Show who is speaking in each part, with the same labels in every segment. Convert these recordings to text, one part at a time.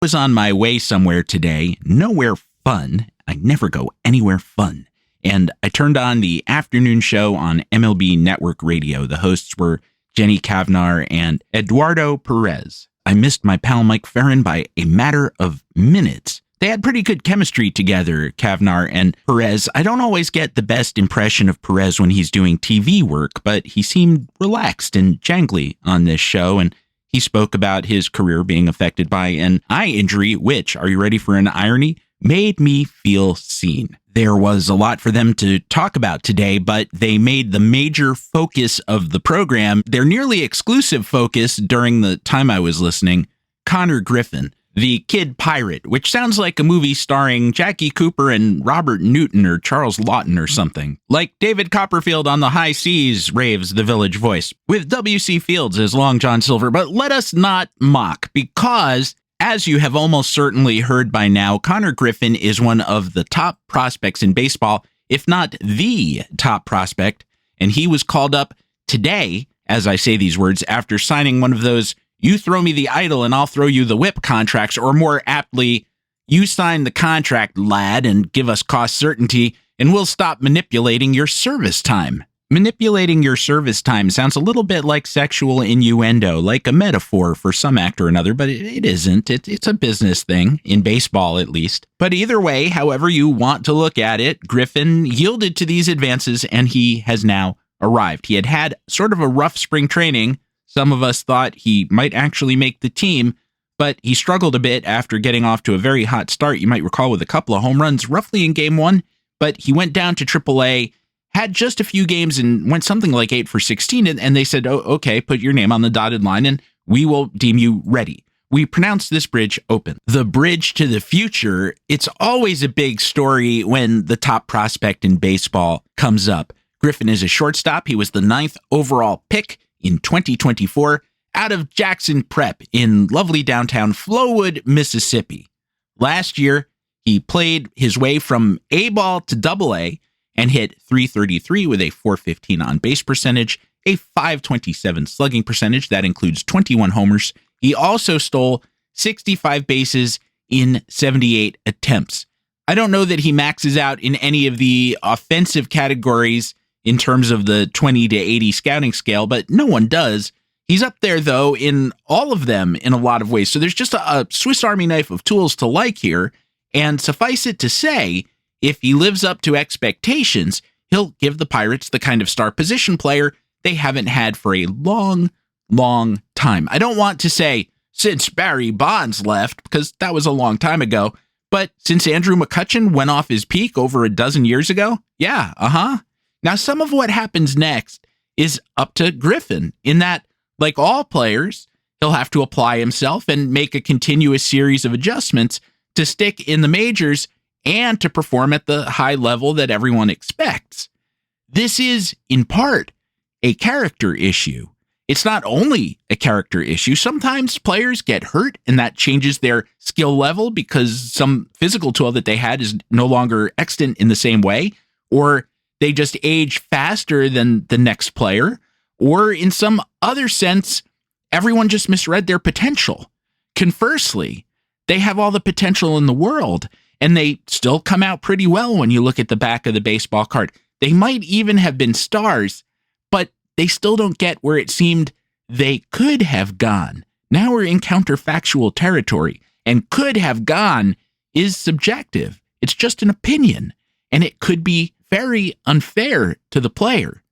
Speaker 1: Was on my way somewhere today, nowhere fun. I never go anywhere fun. And I turned on the afternoon show on MLB Network Radio. The hosts were Jenny Kavnar and Eduardo Perez. I missed my pal Mike Ferrin by a matter of minutes. They had pretty good chemistry together, Kavnar and Perez. I don't always get the best impression of Perez when he's doing TV work, but he seemed relaxed and jangly on this show, and he spoke about his career being affected by an eye injury, which, are you ready for an irony, made me feel seen. There was a lot for them to talk about today, but they made the major focus of the program, their nearly exclusive focus during the time I was listening, Konnor Griffin, the kid pirate, which sounds like a movie starring Jackie Cooper and Robert Newton or Charles Lawton or something. Like David Copperfield on the high seas, raves the Village Voice, with W.C. Fields as Long John Silver. But let us not mock, because, as you have almost certainly heard by now, Konnor Griffin is one of the top prospects in baseball, if not the top prospect, and he was called up today, as I say these words, after signing one of those "you throw me the idol and I'll throw you the whip" contracts, or more aptly, "you sign the contract, lad, and give us cost certainty, and we'll stop manipulating your service time." Manipulating your service time sounds a little bit like sexual innuendo, like a metaphor for some act or another, but it isn't. It's a business thing, in baseball at least. But either way, however you want to look at it, Griffin yielded to these advances, and he has now arrived. He had sort of a rough spring training. Some of us thought he might actually make the team, but he struggled a bit after getting off to a very hot start. You might recall with a couple of home runs roughly in game one, but he went down to AAA, had just a few games and went something like 8 for 16. And they said, "Oh, okay, put your name on the dotted line and we will deem you ready." We pronounced this bridge open. The bridge to the future. It's always a big story when the top prospect in baseball comes up. Griffin is a shortstop. He was the 9th overall pick in 2024 out of Jackson Prep in lovely downtown Flowood, Mississippi. Last year, he played his way from A-ball to AA and hit .333 with a .415 on-base percentage, a .527 slugging percentage. That includes 21 homers. He also stole 65 bases in 78 attempts. I don't know that he maxes out in any of the offensive categories in terms of the 20 to 80 scouting scale, but no one does. He's up there, though, in all of them in a lot of ways. So there's just a Swiss Army knife of tools to like here. And suffice it to say, if he lives up to expectations, he'll give the Pirates the kind of star position player they haven't had for a long, long time. I don't want to say since Barry Bonds left, because that was a long time ago, but since Andrew McCutchen went off his peak over a dozen years ago, yeah, Now, some of what happens next is up to Griffin, in that, like all players, he'll have to apply himself and make a continuous series of adjustments to stick in the majors and to perform at the high level that everyone expects. This is, in part, a character issue. It's not only a character issue. Sometimes players get hurt and that changes their skill level because some physical tool that they had is no longer extant in the same way, or they just age faster than the next player, or in some other sense, everyone just misread their potential. Conversely, they have all the potential in the world, and they still come out pretty well when you look at the back of the baseball card. They might even have been stars, but they still don't get where it seemed they could have gone. Now we're in counterfactual territory, and could have gone is subjective. It's just an opinion, and it could be very unfair to the player.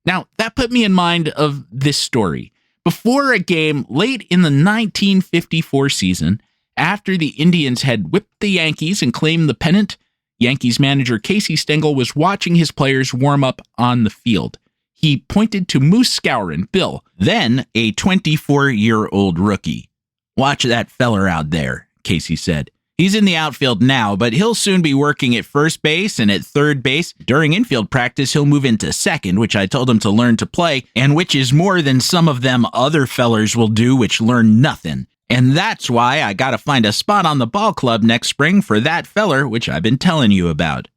Speaker 1: Now, that put me in mind of this story. Before a game late in the 1954 season, after the Indians had whipped the Yankees and claimed the pennant, Yankees manager Casey Stengel was watching his players warm up on the field. He pointed to Moose Skowron, Bill, then a 24-year-old rookie. "Watch that feller out there," Casey said. "He's in the outfield now, but he'll soon be working at first base and at third base. During infield practice, he'll move into second, which I told him to learn to play, and which is more than some of them other fellers will do, which learn nothing. And that's why I gotta find a spot on the ball club next spring for that feller, which I've been telling you about."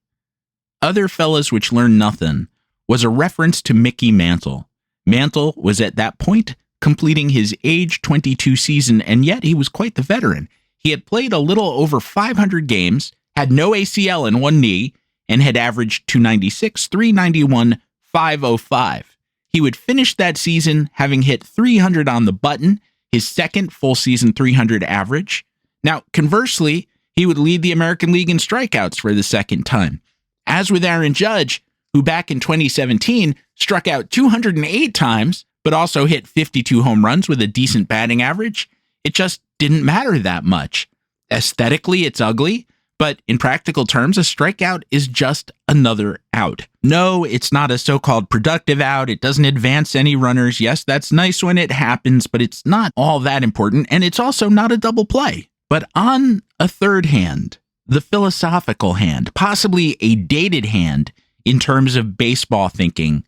Speaker 1: Other fellas which learn nothing was a reference to Mickey Mantle. Mantle was at that point completing his age 22 season, and yet he was quite the veteran. He had played a little over 500 games, had no ACL in one knee, and had averaged 296, 391, 505. He would finish that season having hit 300 on the button, his second full season 300 average. Now, conversely, he would lead the American League in strikeouts for the second time. As with Aaron Judge, who back in 2017 struck out 208 times, but also hit 52 home runs with a decent batting average, it just didn't matter that much. Aesthetically, it's ugly, but in practical terms, a strikeout is just another out. No, it's not a so-called productive out. It doesn't advance any runners. Yes, that's nice when it happens, but it's not all that important, and it's also not a double play. But on a third hand, the philosophical hand, possibly a dated hand in terms of baseball thinking,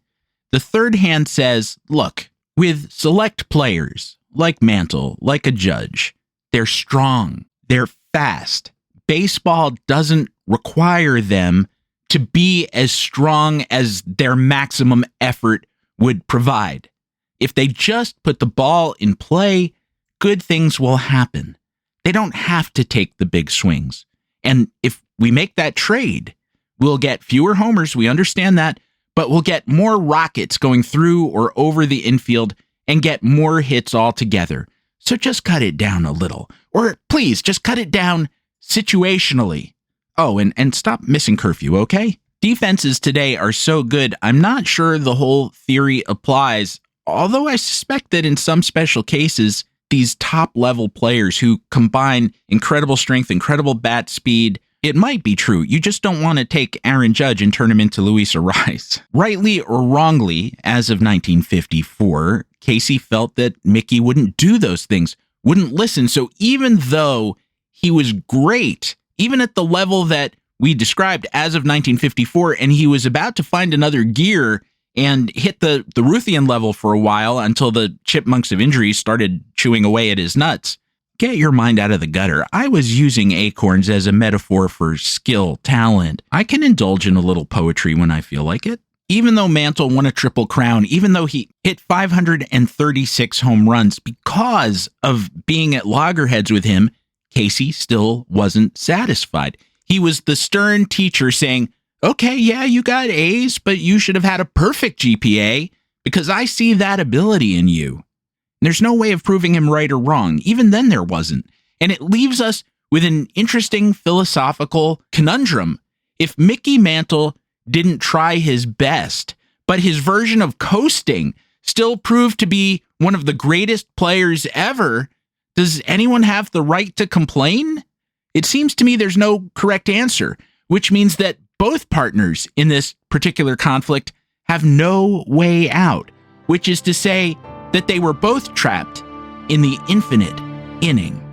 Speaker 1: the third hand says, look, with select players like Mantle, like a Judge, they're strong, they're fast. Baseball doesn't require them to be as strong as their maximum effort would provide. If they just put the ball in play, good things will happen. They don't have to take the big swings. And if we make that trade, we'll get fewer homers, we understand that, but we'll get more rockets going through or over the infield and get more hits altogether. So just cut it down a little. Or please, just cut it down situationally. Oh, and stop missing curfew, okay? Defenses today are so good, I'm not sure the whole theory applies, although I suspect that in some special cases, these top-level players who combine incredible strength, incredible bat speed, it might be true. You just don't want to take Aaron Judge and turn him into Luis Ariz. Rightly or wrongly, as of 1954, Casey felt that Mickey wouldn't do those things, wouldn't listen. So even though he was great, even at the level that we described as of 1954, and he was about to find another gear and hit the Ruthian level for a while until the chipmunks of injuries started chewing away at his nuts. Get your mind out of the gutter. I was using acorns as a metaphor for skill, talent. I can indulge in a little poetry when I feel like it. Even though Mantle won a Triple Crown, even though he hit 536 home runs because of being at loggerheads with him, Casey still wasn't satisfied. He was the stern teacher saying, okay, yeah, you got A's, but you should have had a perfect GPA because I see that ability in you. There's no way of proving him right or wrong. Even then there wasn't. And it leaves us with an interesting philosophical conundrum. If Mickey Mantle didn't try his best, but his version of coasting still proved to be one of the greatest players ever, does anyone have the right to complain? It seems to me there's no correct answer, which means that both partners in this particular conflict have no way out, which is to say that they were both trapped in the infinite inning.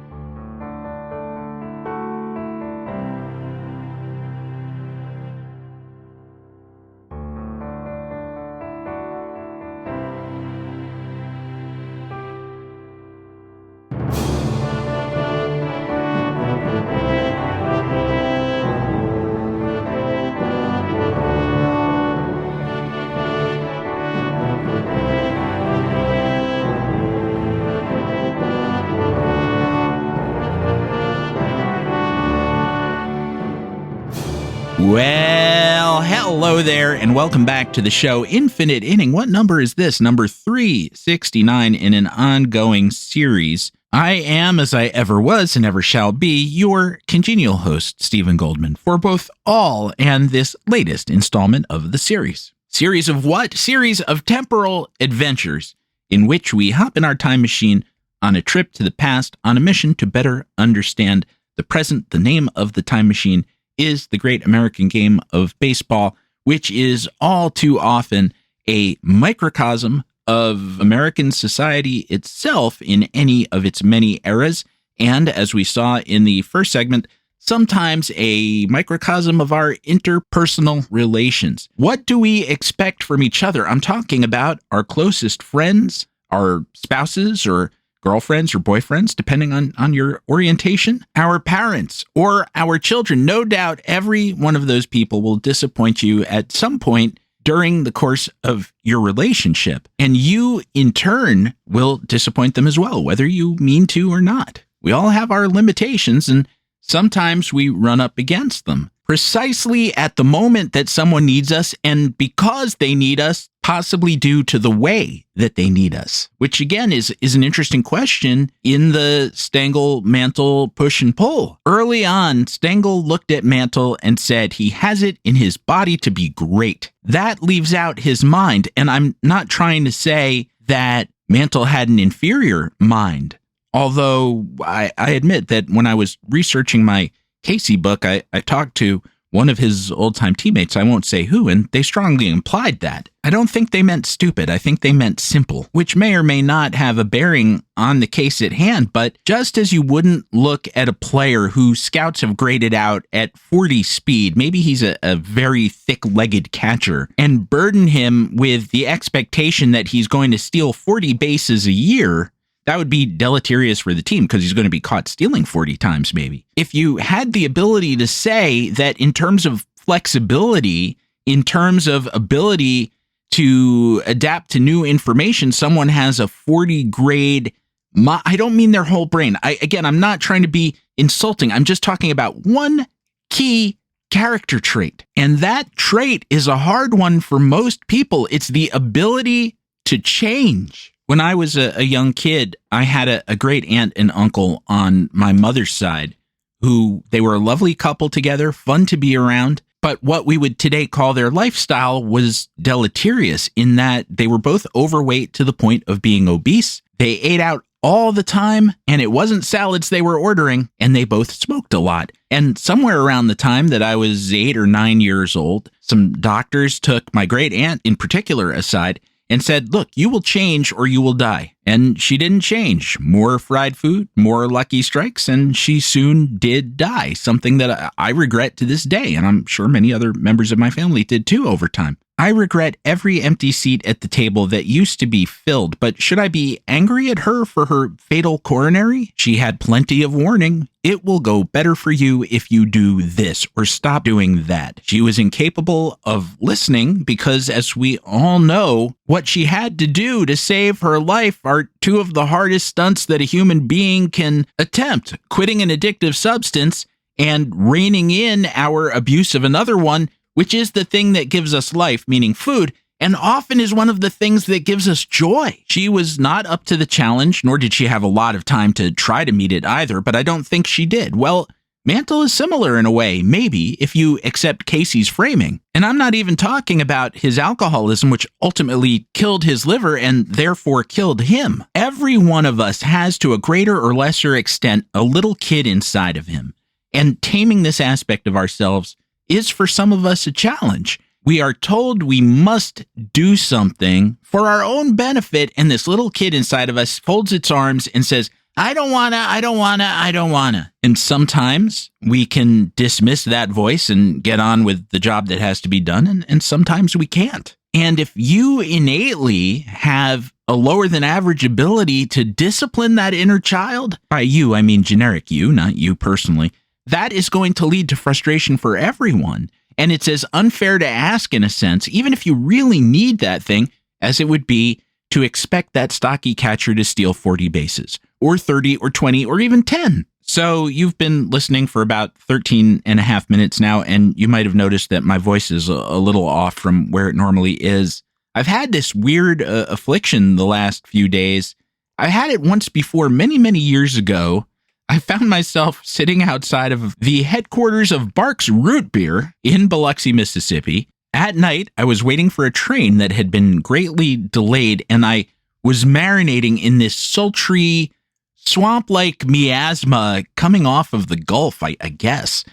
Speaker 1: Well, hello there, and welcome back to the show, Infinite Inning. What number is this? Number 369 in an ongoing series. I am, as I ever was and ever shall be, your congenial host, Stephen Goldman, for both all and this latest installment of the series. Series of what? Series of temporal adventures in which we hop in our time machine on a trip to the past on a mission to better understand the present. The name of the time machine is the great American game of baseball, which is all too often a microcosm of American society itself in any of its many eras, and as we saw in the first segment, sometimes a microcosm of our interpersonal relations. What do we expect from each other? I'm talking about our closest friends, our spouses, or girlfriends or boyfriends, depending on your orientation, our parents or our children. No doubt every one of those people will disappoint you at some point during the course of your relationship. And you, in turn, will disappoint them as well, whether you mean to or not. we all have our limitations, and sometimes we run up against them. Precisely at the moment that someone needs us, and because they need us, possibly due to the way that they need us, which again is an interesting question in the Stengel-Mantle push and pull. Early on, Stengel looked at Mantle and said he has it in his body to be great. That leaves out his mind, and I'm not trying to say that Mantle had an inferior mind, although I admit that when I was researching my Casey book, I talked to one of his old-time teammates, I won't say who, and they strongly implied that. I don't think they meant stupid. I think they meant simple, which may or may not have a bearing on the case at hand, but just as you wouldn't look at a player who scouts have graded out at 40 speed, maybe he's a very thick-legged catcher, and burden him with the expectation that he's going to steal 40 bases a year, that would be deleterious for the team because he's going to be caught stealing 40 times maybe. If you had the ability to say that in terms of flexibility, in terms of ability to adapt to new information, someone has a 40 grade, I don't mean their whole brain. I'm not trying to be insulting. I'm just talking about one key character trait. And that trait is a hard one for most people. It's the ability to change. When I was a young kid, I had a great aunt and uncle on my mother's side who they were a lovely couple together, fun to be around. But what we would today call their lifestyle was deleterious in that they were both overweight to the point of being obese. They ate out all the time, and it wasn't salads they were ordering, and they both smoked a lot. And somewhere around the time that I was 8 or 9 years old, some doctors took my great aunt in particular aside and said, look, you will change or you will die. And she didn't change. More fried food, more Lucky Strikes, and she soon did die, something that I regret to this day, and I'm sure many other members of my family did too over time. I regret every empty seat at the table that used to be filled, but should I be angry at her for her fatal coronary? She had plenty of warning. It will go better for you if you do this or stop doing that. She was incapable of listening because, as we all know, what she had to do to save her life are two of the hardest stunts that a human being can attempt: quitting an addictive substance and reining in our abuse of another one, which is the thing that gives us life, meaning food, and often is one of the things that gives us joy. She was not up to the challenge, nor did she have a lot of time to try to meet it either, but I don't think she did. Well, Mantle is similar in a way, maybe, if you accept Casey's framing. And I'm not even talking about his alcoholism, which ultimately killed his liver and therefore killed him. Every one of us has, to a greater or lesser extent, a little kid inside of him. And taming this aspect of ourselves is for some of us a challenge. We are told we must do something for our own benefit, and this little kid inside of us folds its arms and says, I don't wanna. And sometimes we can dismiss that voice and get on with the job that has to be done, and sometimes we can't. And if you innately have a lower than average ability to discipline that inner child, by you, I mean generic you, not you personally, that is going to lead to frustration for everyone. And it's as unfair to ask, in a sense, even if you really need that thing, as it would be to expect that stocky catcher to steal 40 bases, or 30, or 20, or even 10. So you've been listening for about 13 and a half minutes now, and you might have noticed that my voice is a little off from where it normally is. I've had this weird affliction the last few days. I had it once before, many, many years ago. I found myself sitting outside of the headquarters of Barks Root Beer in Biloxi, Mississippi. At night, I was waiting for a train that had been greatly delayed, and I was marinating in this sultry, swamp-like miasma coming off of the Gulf, I guess.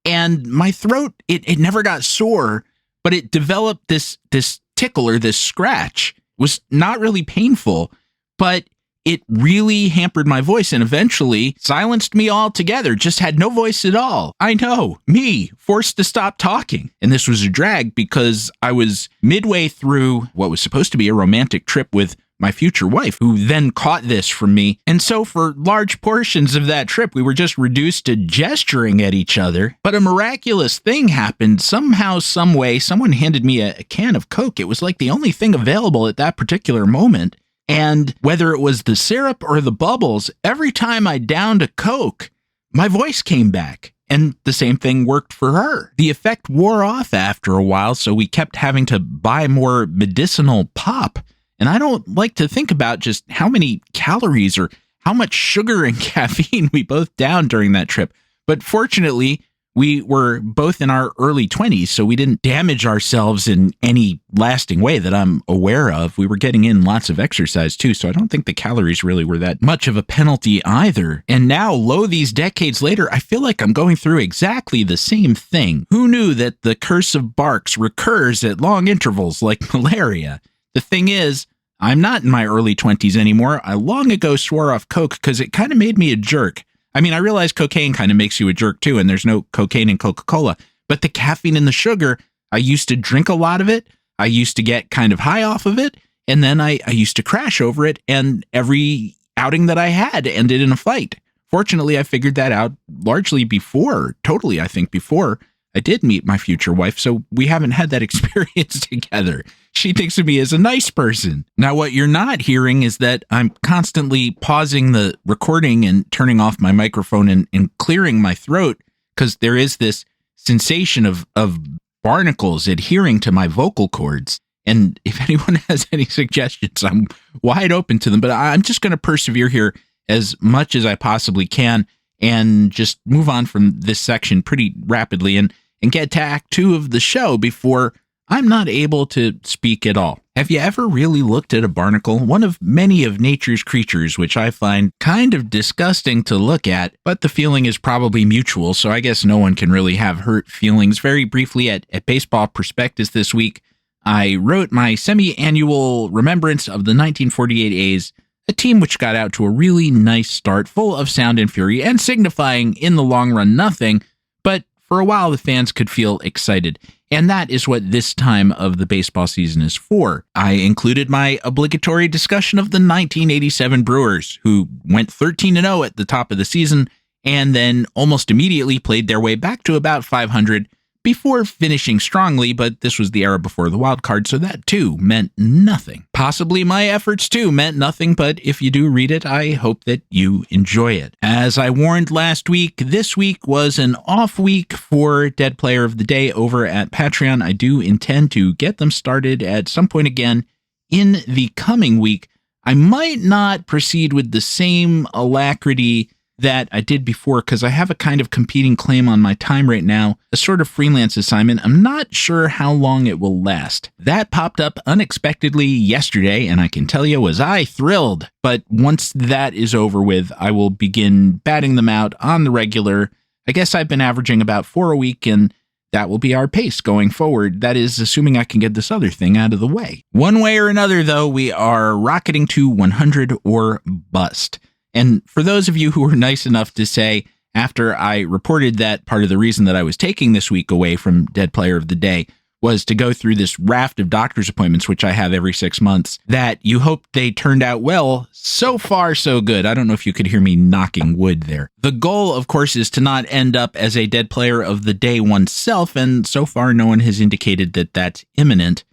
Speaker 1: And my throat, it never got sore, but it developed this tickle or this scratch. It was not really painful, but it really hampered my voice and eventually silenced me altogether, just had no voice at all. I know, me, forced to stop talking. And this was a drag because I was midway through what was supposed to be a romantic trip with my future wife, who then caught this from me. And so for large portions of that trip, we were just reduced to gesturing at each other. But a miraculous thing happened. Somehow, some way, someone handed me a can of Coke. It was like the only thing available at that particular moment. And whether it was the syrup or the bubbles, every time I downed a Coke, my voice came back. And the same thing worked for her. The effect wore off after a while, so we kept having to buy more medicinal pop. And I don't like to think about just how many calories or how much sugar and caffeine we both downed during that trip. But fortunately, we were both in our early 20s, so we didn't damage ourselves in any lasting way that I'm aware of. We were getting in lots of exercise too, so I don't think the calories really were that much of a penalty either. And now, lo these decades later, I feel like I'm going through exactly the same thing. Who knew that the curse of Barks recurs at long intervals like malaria? The thing is, I'm not in my early 20s anymore. I long ago swore off Coke because it kind of made me a jerk. I mean, I realize cocaine kind of makes you a jerk too, and there's no cocaine in Coca-Cola, but the caffeine and the sugar, I used to drink a lot of it. I used to get kind of high off of it, and then I used to crash over it, and every outing that I had ended in a fight. Fortunately, I figured that out largely before I did meet my future wife, so we haven't had that experience together. She thinks of me as a nice person. Now, what you're not hearing is that I'm constantly pausing the recording and turning off my microphone and clearing my throat because there is this sensation of barnacles adhering to my vocal cords. And if anyone has any suggestions, I'm wide open to them, but I'm just going to persevere here as much as I possibly can and just move on from this section pretty rapidly and get to Act 2 of the show before I'm not able to speak at all. Have you ever really looked at a barnacle? One of many of nature's creatures, which I find kind of disgusting to look at, but the feeling is probably mutual, so I guess no one can really have hurt feelings. Very briefly, at Baseball Prospectus this week, I wrote my semi-annual remembrance of the 1948 A's, a team which got out to a really nice start, full of sound and fury, and signifying in the long run nothing, but for a while the fans could feel excited. And that is what this time of the baseball season is for. I included my obligatory discussion of the 1987 Brewers, who went 13-0 at the top of the season, and then almost immediately played their way back to about 500 before finishing strongly, but this was the era before the wild card, so that too meant nothing. Possibly my efforts too meant nothing, but if you do read it, I hope that you enjoy it. As I warned last week, this week was an off week for Dead Player of the Day over at Patreon. I do intend to get them started at some point again in the coming week. I might not proceed with the same alacrity that I did before because I have a kind of competing claim on my time right now, a sort of freelance assignment. I'm not sure how long it will last. That popped up unexpectedly yesterday, and I can tell you, was I thrilled. But once that is over with, I will begin batting them out on the regular. I guess I've been averaging about 4 a week, and that will be our pace going forward. That is, assuming I can get this other thing out of the way. One way or another, though, we are rocketing to 100 or bust. And for those of you who were nice enough to say, after I reported that part of the reason that I was taking this week away from Dead Player of the Day was to go through this raft of doctor's appointments, which I have every 6 months, that you hope they turned out well, so far so good. I don't know if you could hear me knocking wood there. The goal, of course, is to not end up as a Dead Player of the Day oneself, and so far no one has indicated that that's imminent.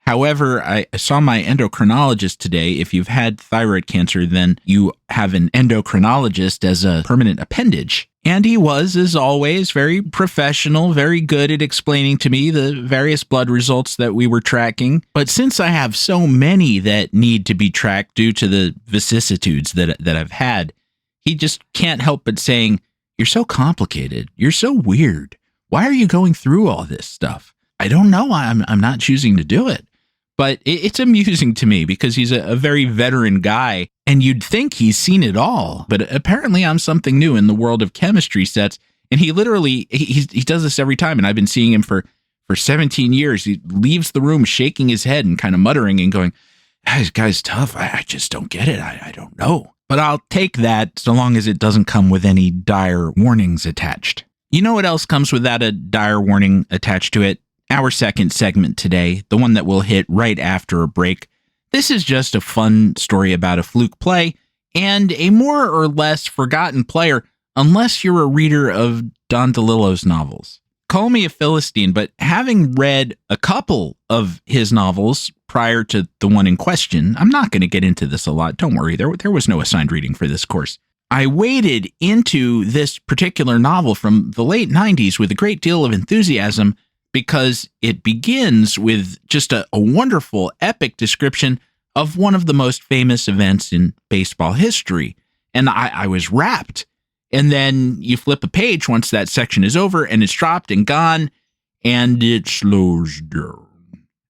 Speaker 1: However, I saw my endocrinologist today. If you've had thyroid cancer, then you have an endocrinologist as a permanent appendage. And he was, as always, very professional, very good at explaining to me the various blood results that we were tracking. But since I have so many that need to be tracked due to the vicissitudes that I've had, he just can't help but saying, "You're so complicated. You're so weird. Why are you going through all this stuff?" I don't know. I'm not choosing to do it. But it's amusing to me because he's a very veteran guy, and you'd think he's seen it all. But apparently I'm something new in the world of chemistry sets, and he literally, he does this every time, and I've been seeing him for 17 years. He leaves the room shaking his head and kind of muttering and going, "This guy's tough. I just don't get it. I don't know." But I'll take that so long as it doesn't come with any dire warnings attached. You know what else comes without a dire warning attached to it? Our second segment today, the one that we'll hit right after a break. This is just a fun story about a fluke play and a more or less forgotten player, unless you're a reader of Don DeLillo's novels. call me a Philistine, but having read a couple of his novels prior to the one in question, I'm not going to get into this a lot. Don't worry, there was no assigned reading for this course. I waded into this particular novel from the late 90s with a great deal of enthusiasm because it begins with just a wonderful, epic description of one of the most famous events in baseball history. And I was rapt. And then you flip a page once that section is over and it's dropped and gone, and it slows down.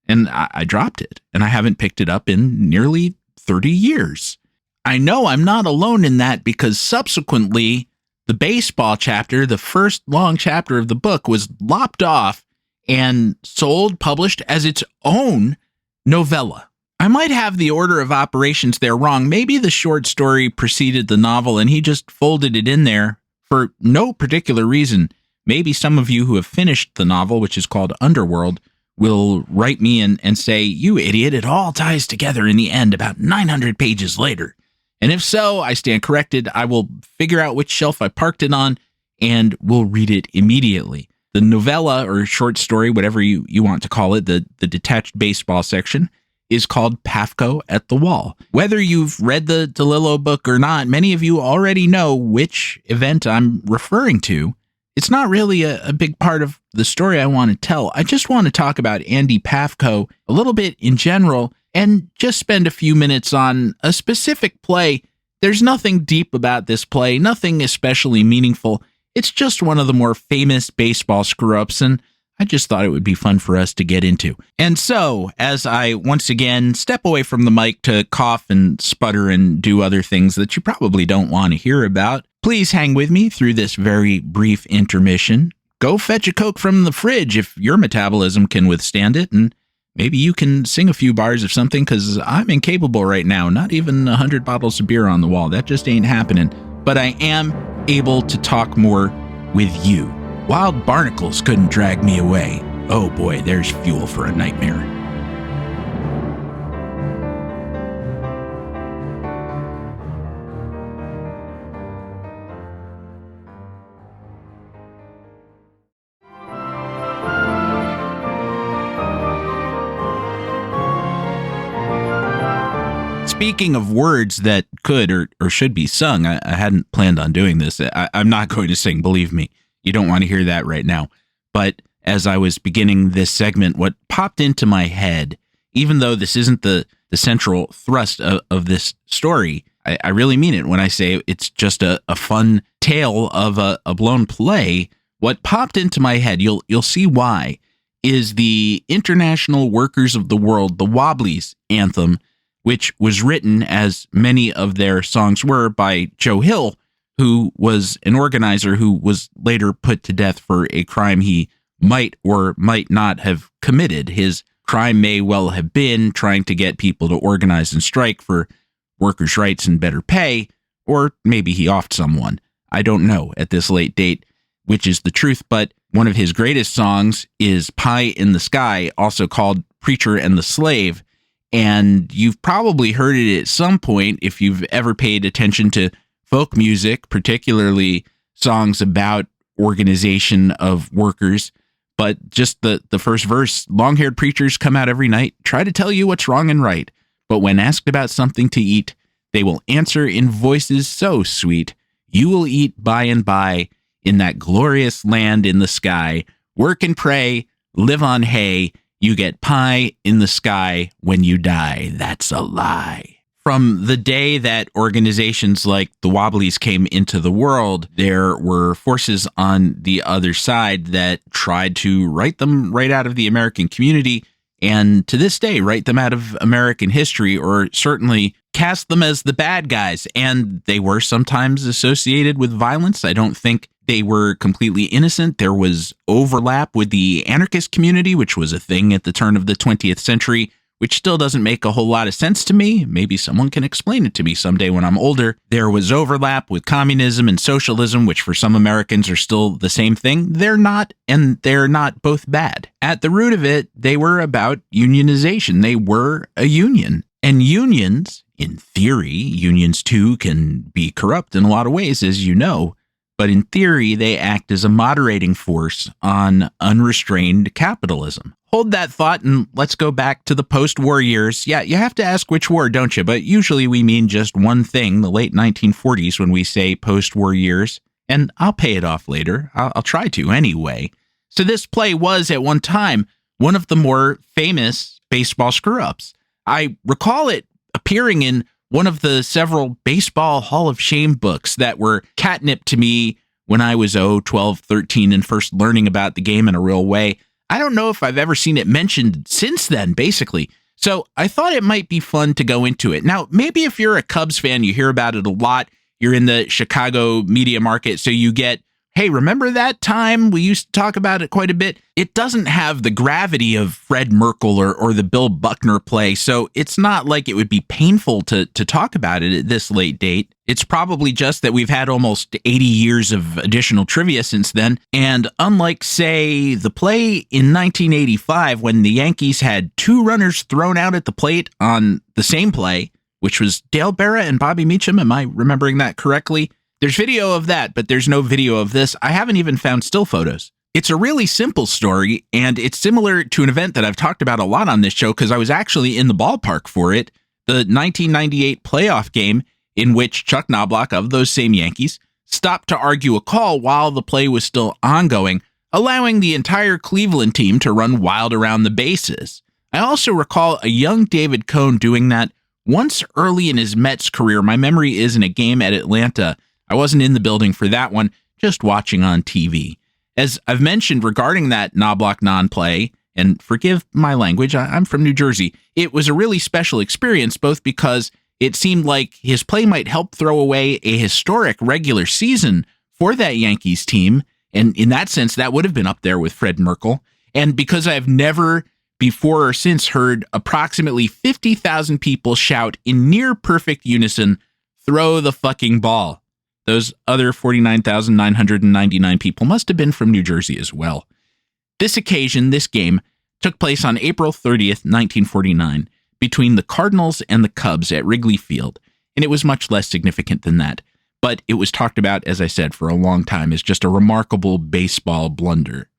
Speaker 1: And I dropped it, and I haven't picked it up in nearly 30 years. I know I'm not alone in that because subsequently, the baseball chapter, the first long chapter of the book, was lopped off and sold, published as its own novella. I might have the order of operations there wrong. Maybe the short story preceded the novel and he just folded it in there for no particular reason. Maybe some of you who have finished the novel, which is called Underworld, will write me and say, "You idiot, it all ties together in the end about 900 pages later." And if so, I stand corrected. I will figure out which shelf I parked it on and will read it immediately. The novella or short story, whatever you want to call it, the detached baseball section, is called Pafko at the Wall. Whether you've read the DeLillo book or not, many of you already know which event I'm referring to. It's not really a big part of the story I want to tell. I just want to talk about Andy Pafko a little bit in general and just spend a few minutes on a specific play. There's nothing deep about this play, nothing especially meaningful. It's just one of the more famous baseball screw-ups, and I just thought it would be fun for us to get into. And so, as I once again step away from the mic to cough and sputter and do other things that you probably don't want to hear about, please hang with me through this very brief intermission. Go fetch a Coke from the fridge if your metabolism can withstand it, and maybe you can sing a few bars of something, because I'm incapable right now. Not even 100 bottles of beer on the wall. That just ain't happening. But I am able to talk more with you. Wild barnacles couldn't drag me away. Oh boy, there's fuel for a nightmare. Speaking of words that could or should be sung, I hadn't planned on doing this. I'm not going to sing, believe me. You don't want to hear that right now. But as I was beginning this segment, what popped into my head, even though this isn't the central thrust of this story, I really mean it when I say it's just a fun tale of a blown play. What popped into my head, you'll see why, is the International Workers of the World, the Wobblies anthem, which was written, as many of their songs were, by Joe Hill, who was an organizer who was later put to death for a crime he might or might not have committed. His crime may well have been trying to get people to organize and strike for workers' rights and better pay, or maybe he offed someone. I don't know at this late date which is the truth, but one of his greatest songs is Pie in the Sky, also called Preacher and the Slave, and you've probably heard it at some point if you've ever paid attention to folk music, particularly songs about organization of workers. But just the first verse, long-haired preachers come out every night, try to tell you what's wrong and right. But when asked about something to eat, they will answer in voices so sweet, you will eat by and by in that glorious land in the sky. Work and pray, live on hay, you get pie in the sky when you die. That's a lie. From the day that organizations like the Wobblies came into the world, there were forces on the other side that tried to write them right out of the American community, and to this day, write them out of American history, or certainly cast them as the bad guys. And they were sometimes associated with violence. I don't think they were completely innocent. There was overlap with the anarchist community, which was a thing at the turn of the 20th century, which still doesn't make a whole lot of sense to me. Maybe someone can explain it to me someday when I'm older. There was overlap with communism and socialism, which for some Americans are still the same thing. They're not, and they're not both bad. At the root of it, they were about unionization. They were a union. And unions, in theory, unions too can be corrupt in a lot of ways, as you know, but in theory, they act as a moderating force on unrestrained capitalism. Hold that thought and let's go back to the post-war years. Yeah, you have to ask which war, don't you? But usually we mean just one thing, the late 1940s, when we say post-war years. And I'll pay it off later. I'll try to anyway. So this play was, at one time, one of the more famous baseball screw-ups. I recall it appearing in one of the several Baseball Hall of Shame books that were catnip to me when I was 12, 13, and first learning about the game in a real way. I don't know if I've ever seen it mentioned since then, basically. So I thought it might be fun to go into it. Now, maybe if you're a Cubs fan, you hear about it a lot. You're in the Chicago media market, so you get, hey, remember that time we used to talk about it quite a bit? It doesn't have the gravity of Fred Merkle or the Bill Buckner play, so it's not like it would be painful to talk about it at this late date. It's probably just that we've had almost 80 years of additional trivia since then, and unlike, say, the play in 1985 when the Yankees had 2 runners thrown out at the plate on the same play, which was Dale Berra and Bobby Meacham, am I remembering that correctly? There's video of that, but there's no video of this. I haven't even found still photos. It's a really simple story, and it's similar to an event that I've talked about a lot on this show because I was actually in the ballpark for it, the 1998 playoff game in which Chuck Knobloch of those same Yankees stopped to argue a call while the play was still ongoing, allowing the entire Cleveland team to run wild around the bases. I also recall a young David Cone doing that once early in his Mets career. My memory is in a game at Atlanta. I wasn't in the building for that one, just watching on TV. As I've mentioned regarding that Knobloch non-play, and forgive my language, I'm from New Jersey, it was a really special experience, both because it seemed like his play might help throw away a historic regular season for that Yankees team, and in that sense, that would have been up there with Fred Merkle, and because I've never before or since heard approximately 50,000 people shout in near-perfect unison, "Throw the fucking ball." Those other 49,999 people must have been from New Jersey as well. This occasion, this game, took place on April 30th, 1949, between the Cardinals and the Cubs at Wrigley Field, and it was much less significant than that. But it was talked about, as I said, for a long time as just a remarkable baseball blunder.